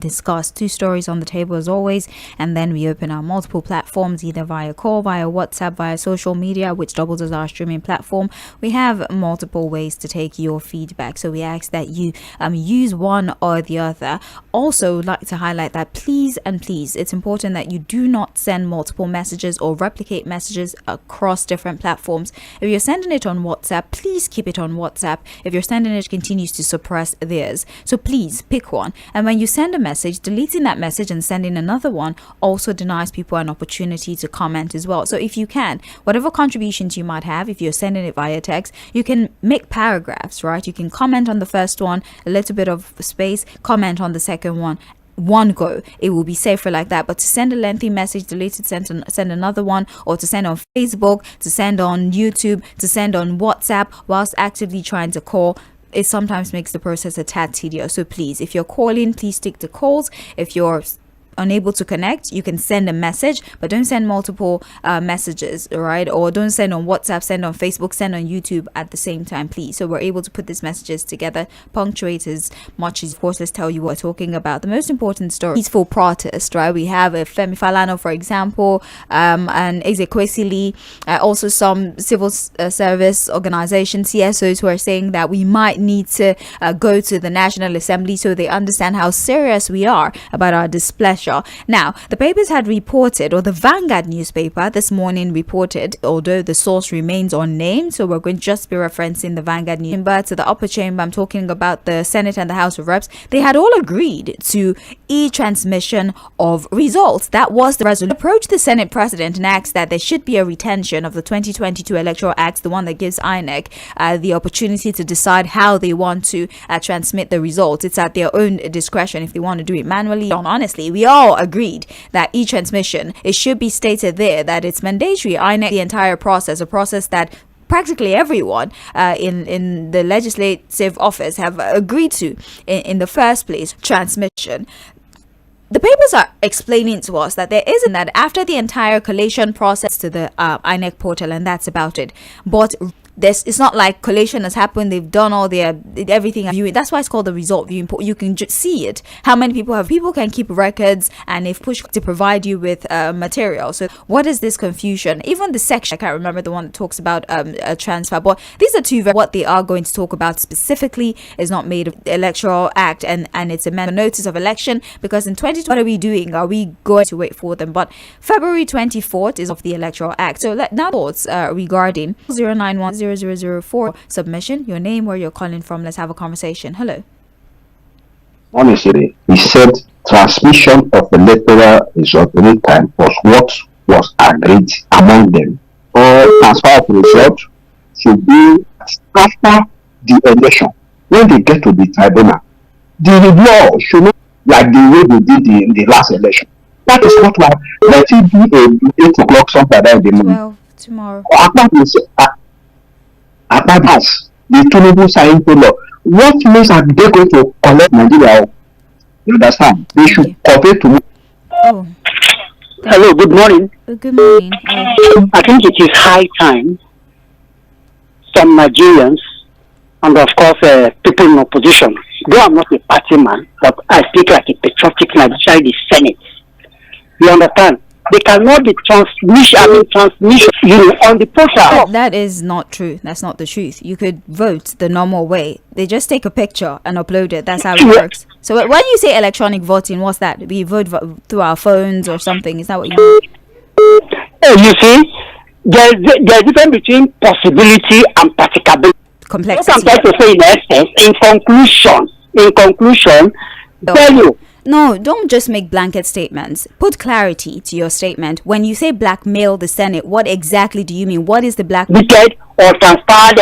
discuss 2 stories on the table as always, and then we open our multiple platforms, either via call, via WhatsApp, via social media, which doubles as our streaming platform. We have multiple ways to take your feedback, so we ask that you use one or the other. Also, like to highlight that please it's important that you do not send multiple messages or replicate messages across different platforms. If you're sending it on WhatsApp, please keep it on WhatsApp. If you're sending it, continues to suppress theirs, so please pick one. And when you send a message, deleting that message and sending another one also denies people an opportunity to comment as well. So if you can, whatever contributions you might have, if you're sending it via text, you can make paragraphs, right? You can comment on the first one, a little bit of space, comment on the second one go. It will be safer like that. But to send a lengthy message, delete it, send another one, or to send on Facebook, to send on YouTube, to send on WhatsApp whilst actively trying to call, it sometimes makes the process a tad tedious. So please, if you're calling, please stick to calls. If you're unable to connect, you can send a message, but don't send multiple messages, right? Or don't send on WhatsApp, send on Facebook, send on YouTube at the same time, please. So we're able to put these messages together, punctuate as much as, of course, let's tell you what we're talking about. The most important story, peaceful protest, right? We have a ᴏᴜ, for example, and Tղᴇ, also some civil service organizations, CSOs, who are saying that we might need to go to the National Assembly so they understand how serious we are about our displeasure. Now, the papers had reported, or the Vanguard newspaper this morning reported, although the source remains unnamed, so we're going to just be referencing the Vanguard newspaper. To the upper chamber, I'm talking about the Senate and the House of Reps. They had all agreed to e-transmission of results. That was the resolution. Approached the Senate president and asked that there should be a retention of the 2022 Electoral Act, the one that gives INEC the opportunity to decide how they want to transmit the results. It's at their own discretion if they want to do it manually. Honestly, we all agreed that e-transmission, it should be stated there that it's mandatory. INEC, the entire process, a process that practically everyone in the legislative office have agreed to in the first place, transmission. The papers are explaining to us that there isn't that after the entire collation process to the INEC portal, and that's about it. But it's not like collation has happened, they've done all their everything viewing. That's why it's called the result viewing. You can just see it, how many people can keep records, and if push to provide you with material. So what is this confusion? Even the section, I can't remember the one that talks about a transfer, but these are two what they are going to talk about specifically is not made of the Electoral Act and it's a notice of election, because in 2020, what are we doing? Are we going to wait for them? But February 24th is of the Electoral Act. So now thoughts regarding 0910004 submission, your name, where you're calling from. Let's have a conversation. Hello. Honestly, he said transmission of electoral result anytime was what was agreed among them. All transfer of result should be after the election. When they get to the tribunal, the law should not like the way they did in the last election. That is what we have. Let it be 8 o'clock sometime in the morning. 12 tomorrow. Apart as the Tinubu signing law, what means are they going to collect Nigeria? You understand? They should cooperate to me. Oh. Hello, good morning. Good morning. I think it is high time some Nigerians, and of course people in opposition, though I'm not a party man, but I speak like a patriotic Nigerian, the Senate. You understand? They cannot be transmission on the portal. That is not true. That's not the truth. You could vote the normal way. They just take a picture and upload it. That's how it works. So when you say electronic voting, what's that? We vote through our phones or something. Is that what you mean? You see, there's a difference between possibility and practicability. Complexity. What I'm trying to say in essence, in conclusion, tell you. No, don't just make blanket statements. Put clarity to your statement. When you say blackmail the Senate, what exactly do you mean? What is the blackmail? Wicked or transferred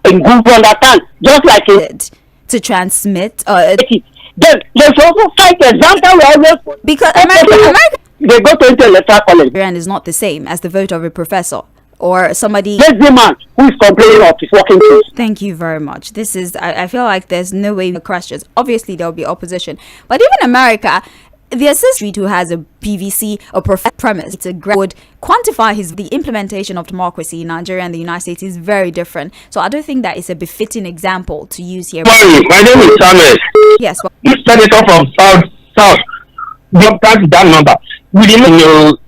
in good understand. Just like it. To transmit. Then there's also fight example because America they go to electoral college. And is not the same as the vote of a professor or somebody. There's the man who is complaining of his working place. Thank you very much. This is, I feel like there's no way the questions. Obviously, there'll be opposition. But even America, the assistant who has a PVC or premise to would quantify the implementation of democracy in Nigeria and the United States is very different. So I don't think that is a befitting example to use here. Morning, my name is Samuel. Yes. This senator from South jump past that number. We didn't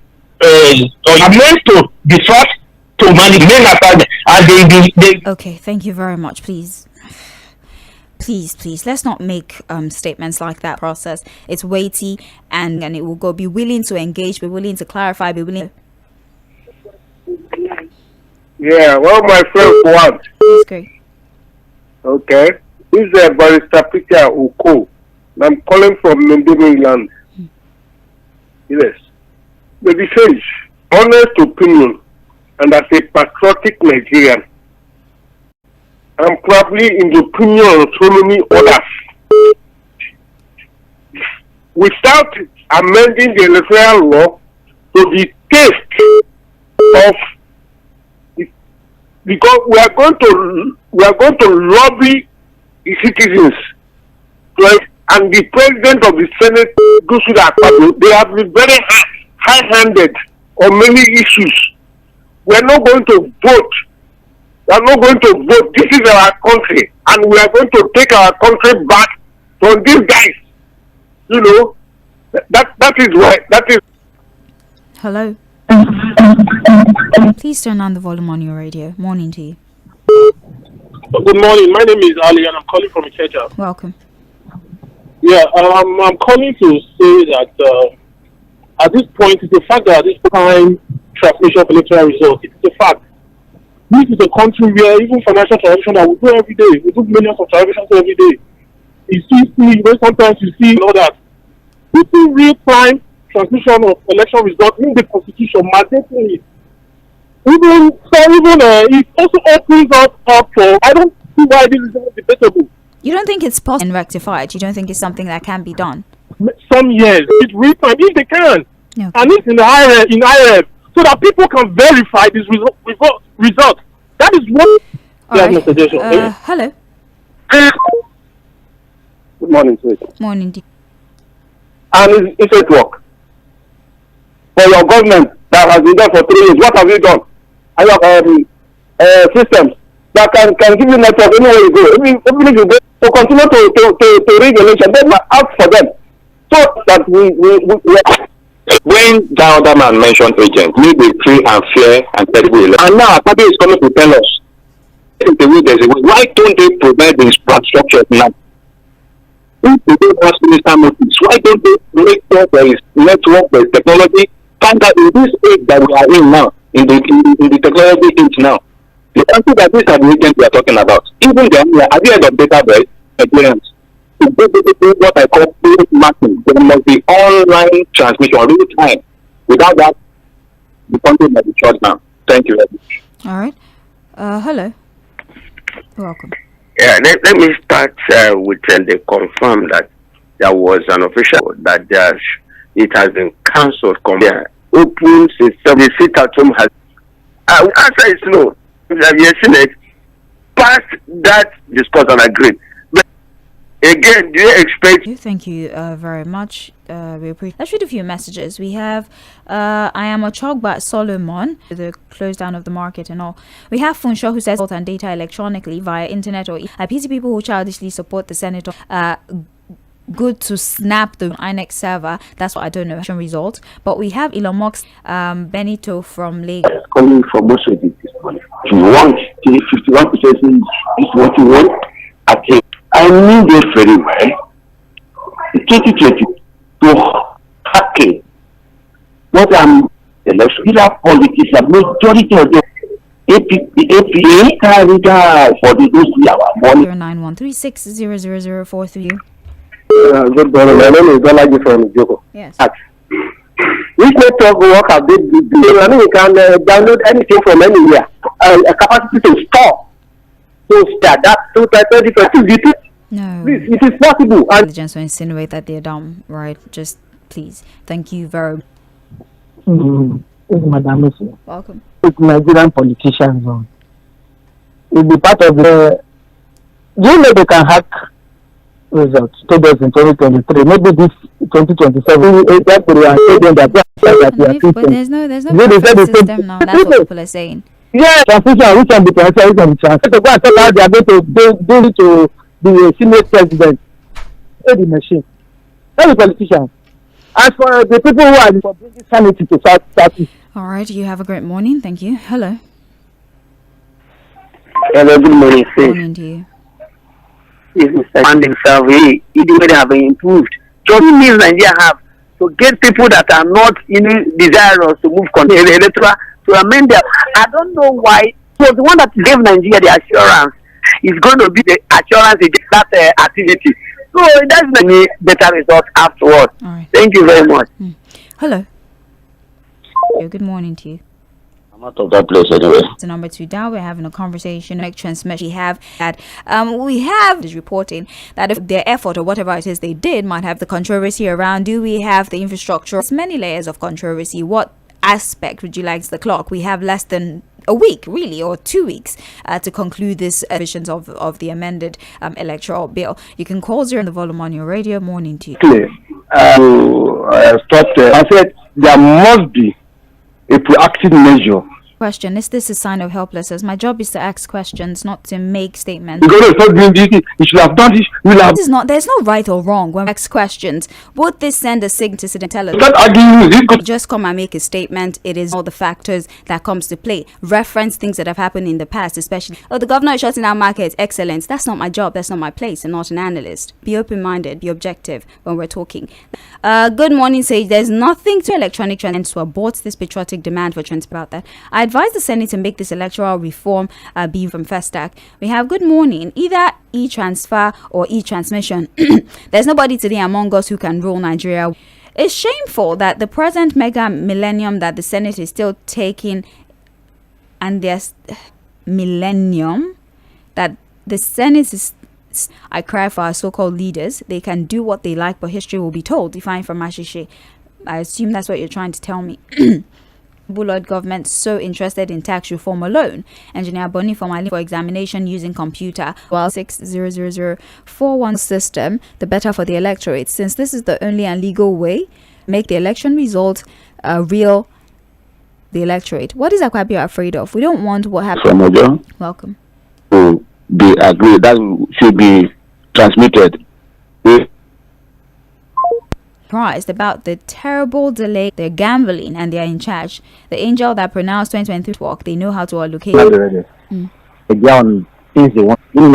are meant to defraud to manage men and they. Okay, thank you very much. Please, let's not make statements like that. Process. It's weighty, and it will go. Be willing to engage. Be willing to clarify. Be willing. Yeah, well, my friend, what? That's great. Okay, this is Barrister Peter Oko. I'm calling from England. Yes. The defense, honest opinion, and as a patriotic Nigerian, I'm probably in the opinion of so many others. Without amending the electoral law to the taste of, because we are going to lobby the citizens, right? And the president of the Senate, they have been very high-handed on many issues. We are not going to vote. We are not going to vote. This is our country, and we are going to take our country back from these guys. You know, that is why. That is. Hello. Please turn on the volume on your radio. Morning to you. Good morning. My name is Ali, and I'm calling from Ikeja. Welcome. Yeah, I'm calling to say that at this point, it's a fact that at this time, transmission of electoral results, it's a fact. This is a country where even financial transaction that we do every day, we do millions of transactions every day. You see, sometimes you see all that. This is real-time transmission of election results in the constitution mandating it. It also opens up for, I don't see why this is not debatable. You don't think it's possible and rectified? You don't think it's something that can be done? Some years, it's real time if they can, okay. And it's in the IRF, so that people can verify this result. That is what. Hello. Good morning, sir. Morning. And it's at work. For your government that has been there for 3 years, what have you done? And your systems that can give you network anywhere you go. Even if you go to continue to rig election, then ask for them. So that we When the other man mentioned agents, need a free and fair and credible election. And now Akpabio is coming to tell us why don't they provide the infrastructure now? If they don't ask minister notice, why don't they make sure there is network, there is technology? Find out in this age that we are in now, in the technology age now. The country that these are the agents we are talking about. Even them, have you heard of database experience? To do what I call field mapping, there must be online transmission real time. Without that, the country might be shut down. Thank you very much. All right. Hello. Welcome. Yeah, let me start with the confirm that there was an official that it has been cancelled. Open the seat at home has. Answer is no. Have you seen it? Past that discussion agreed. But again, do you expect? Thank you very much. We appreciate. Let's read a few messages. We have I am a ᴏᴏ Solomon, the close down of the market and all. We have Funsho who says vote and data electronically via internet or I pity people who childishly support the senator. Good to snap the INEC server. That's what I don't know result. But we have Elon Musk, Benito from Lagos. Coming from most of this money. If you want, 51% is what you want. I knew this very well. In 2020, to hacking what I'm electoral politics, the majority of the APA carried out for the those our money. 091360004 Good morning. My name is Dolaji from Joko. Yes. Which network work have they been? I mean, you can download anything from anywhere. A capacity to store. So that 2020. No. Please, it is possible. And The gents will insinuate that they're dumb, right? Just please. Thank you very much. It's Madam Messi. Welcome. It's Nigerian politicians. It'll be part of the. Do you know they can hack results told us in 2023? Maybe this 2027. That they are saying that But there's no system now. That's what people are saying. Yeah, transition, which can be transferred from transfer. To go and talk how they are going to do it to the Senate president. The machine. Not the politicians. As for the people who are for bringing sanity to South. All right, you have a great morning. Thank you. Hello. Hello, good morning, Good sis. morning to you. Yes, Mr. And himself, the way they have been improved. Just means Nigeria have to get people that are not desirous to move electoral to amend their. I don't know why. So the one that gave Nigeria the assurance is going to be the assurance against that activity. So it doesn't make better results afterwards. All right. Thank you very much. Hello. Good morning to you. I'm out of that place anyway. So number 2 down, we're having a conversation. Like transmission, we have is reporting that if their effort or whatever it is they did might have the controversy around. Do we have the infrastructure? There's many layers of controversy. What aspect would you like to the clock? We have less than a week, really, or 2 weeks to conclude this visions of the amended electoral bill. You can call 0 on the volume on your radio. Morning to you. I said there must be a proactive measure. Question: is this a sign of helplessness? My job is to ask questions, not to make statements. Because it's not doing this, you should have done this. This is not. There's no right or wrong when we ask questions. Would this send a signal to sit and tell us? Start arguing with it. Just come and make a statement. It is all the factors that comes to play. Reference things that have happened in the past, especially the governor is shutting down markets. Excellence. That's not my job. That's not my place. I'm not an analyst. Be open-minded. Be objective when we're talking. Good morning, Sage. There's nothing to electronic transfer to abort this patriotic demand for transparency about that. I advise the Senate to make this electoral reform be from Festac. We have good morning. Either e-transfer or e-transmission. There's nobody today among us who can rule Nigeria. It's shameful that the present mega millennium that the Senate is still taking, and there's millennium that the Senate is. I cry for our so-called leaders. They can do what they like, but history will be told. Defined from Ashishe. I assume that's what you're trying to tell me. Bullard government so interested in tax reform alone. Engineer Bonnie for examination using computer. While 60041 system, the better for the electorate. Since this is the only and legal way, make the election result real. The electorate. What is Akpabio afraid of? We don't want what happened. Welcome. To be agreed, that should be transmitted. Surprised about the terrible delay. They're gambling and they're in charge. The angel that pronounced 2023 work, they know how to allocate. Again, things they want. Bring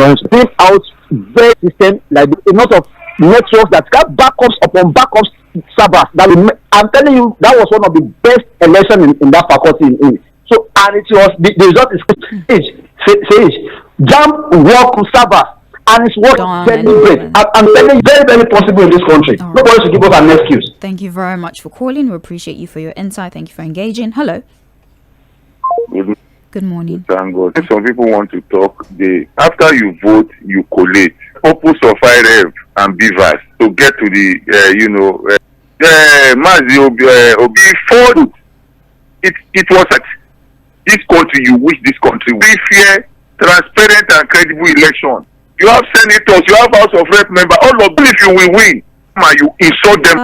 out very system like a lot of networks that got backups upon backups servers. I'm telling you, that was one of the best elections in that faculty. So, and it was the result is Sage jam work servers. And it's working very great. I'm telling you, very, very possible in this country. Right. Nobody should give us an excuse. Thank you very much for calling. We appreciate you for your insight. Thank you for engaging. Hello. Good morning. Thank God. Some people want to talk. After you vote, you collate. Purpose of IREV and BVAS to get to the, before it was at this country, you wish this country we fear transparent and credible election. You have senators, you have House of Rep member, all of them, if you will win, you insult them.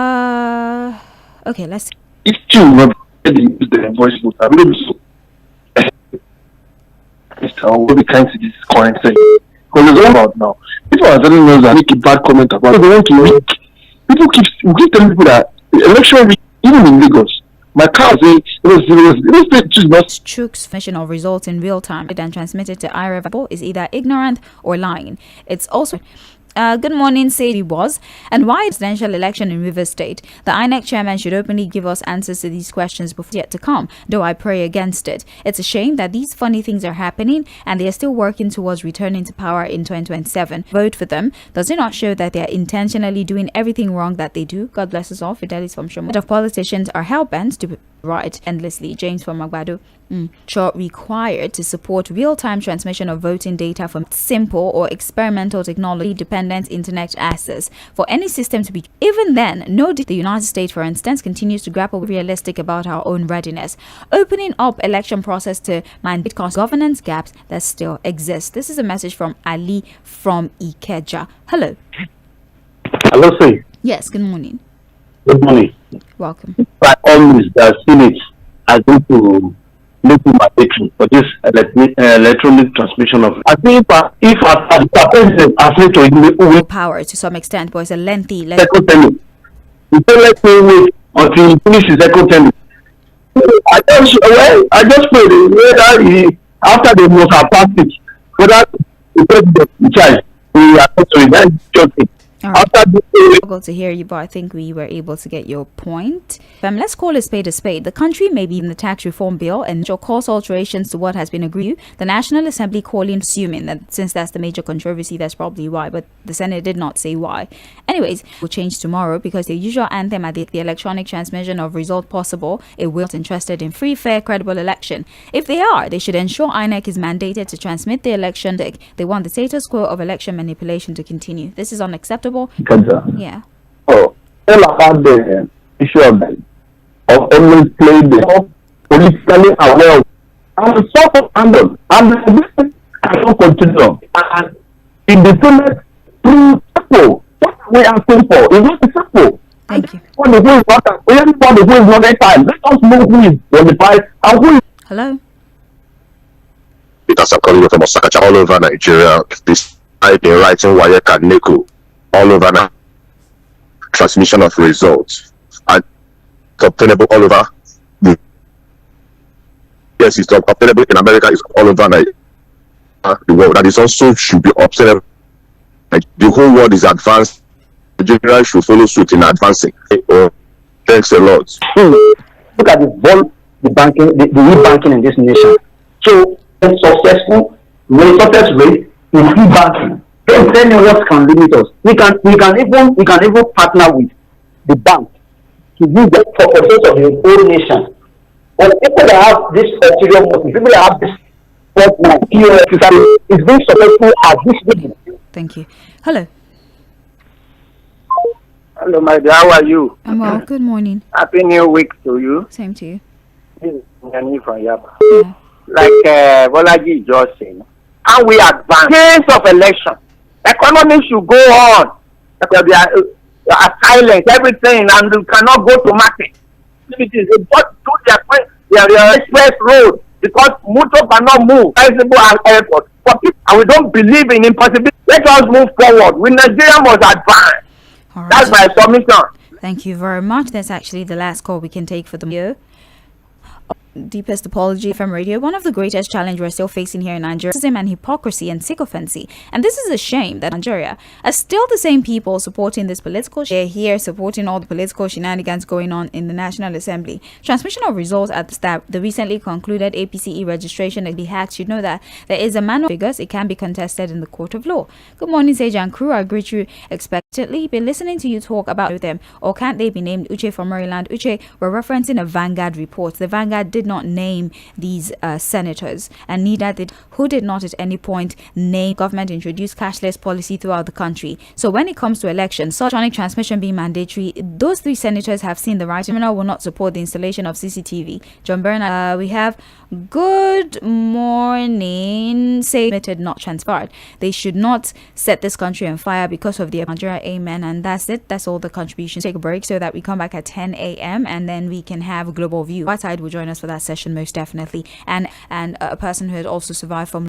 Okay, let's. If you remember the voice vote, I believe so. I will be kind to this current thing. Because it's all about now. People are telling us that make a bad comment about it. They want to weak. We keep telling people that election week, even in Lagos, my car says Chooks version of results in real time and transmitted to IREV is either ignorant or lying. It's also good morning, Sadie was. And why presidential election in Rivers State? The INEC chairman should openly give us answers to these questions before yet to come, though I pray against it. It's a shame that these funny things are happening and they are still working towards returning to power in 2027. Vote for them. Does it not show that they are intentionally doing everything wrong that they do? God bless us all. Fidelis from Shomon. Of politicians are hell-bent to right endlessly. James from Magbado. Short required to support real-time transmission of voting data from simple or experimental technology-dependent internet access. For any system to be, even then, the United States, for instance, continues to grapple with realistic about our own readiness, opening up election process to mandate governance gaps that still exist. This is a message from Ali from Ikeja. Hello. Hello, sir. Yes. Good morning. Good morning. Welcome. By all means, the Senate has going to make it mandatory for this electronic transmission of. I think if our president has to power to some extent, but it's a lengthy. Let me tell you, He said, let me wait until he finish his second term. I just pray whether he, after they must have passed it, whether the president in charge will attend to it. That's just it. All right. After this, Struggled to hear you, but I think we were able to get your point. Let's call a spade a spade. The country may be in the tax reform bill and shall cause alterations to what has been agreed. The National Assembly calling, assuming that since that's the major controversy, that's probably why, but the Senate did not say why. Anyways, will change tomorrow because the usual anthem at the electronic transmission of result possible, it will not interested in free, fair, credible election. If they are, they should ensure INEC is mandated to transmit the election. They want the status quo of election manipulation to continue. This is unacceptable. Yeah. Oh, tell about the issue of always playing the politically aware and sort of handle. And this cannot continue. And in the Senate, through simple, what we are asking for is not simple. Thank you. Everybody who is not that time, let us know who is qualified and who is. Hello. Because I'm calling from Osaka, all over Nigeria. This I've been writing Wayeka Neko all over now. Transmission of results and obtainable all over the yes, it's obtainable in America, it's all over the world. That is also should be obtainable. Like the whole world is advanced. Nigeria should follow suit in advancing. Thanks a lot. Look at the banking, the e-banking in this nation. So successful, success rate in e-banking. Don't tell me what can limit us. We can even partner with the bank to use the purposes of the whole nation. But people that have this ulterior motive, people that have this POS is being successful at this level. Thank you. Hello. Hello, my dear. How are you? I'm well. Good morning. Happy New Week to you. Same to you. This is Nani from Yaba. Yeah. Like Bolaji just said, and we advance. Case of election. Economy should go on. Because they are silent, everything, and you cannot go to market. It is just do their express road because motor cannot move. Sizable airport. And we don't believe in impossibility. Let us move forward. We Nigeria must advance. All right. That's my submission. Thank you very much. That's actually the last call we can take for the year. Deepest apology from radio. One of the greatest challenges we're still facing here in Nigeria is racism and hypocrisy and sycophancy. And this is a shame that Nigeria are still the same people supporting this political share here, supporting all the political shenanigans going on in the National Assembly. Transmission of results at the recently concluded APCE registration that be hacked should know that there is a manual figures. It can be contested in the court of law. Good morning, Sage and crew. I greet you expectantly. Been listening to you talk about them, or can't they be named Uche from Maryland? Uche, we're referencing a Vanguard report. The Vanguard did not name these senators, and neither did who did not at any point name government introduced cashless policy throughout the country. So when it comes to elections, such electronic transmission being mandatory, those three senators have seen the right. Criminal will not support the installation of CCTV. John Bernard, we have good morning. Say admitted, not transferred. They should not set this country on fire because of the Nigeria. Amen. And that's it. That's all the contributions. Take a break so that we come back at 10 a.m. and then we can have a global view. Whiteside will join us for that session most definitely, and a person who had also survived from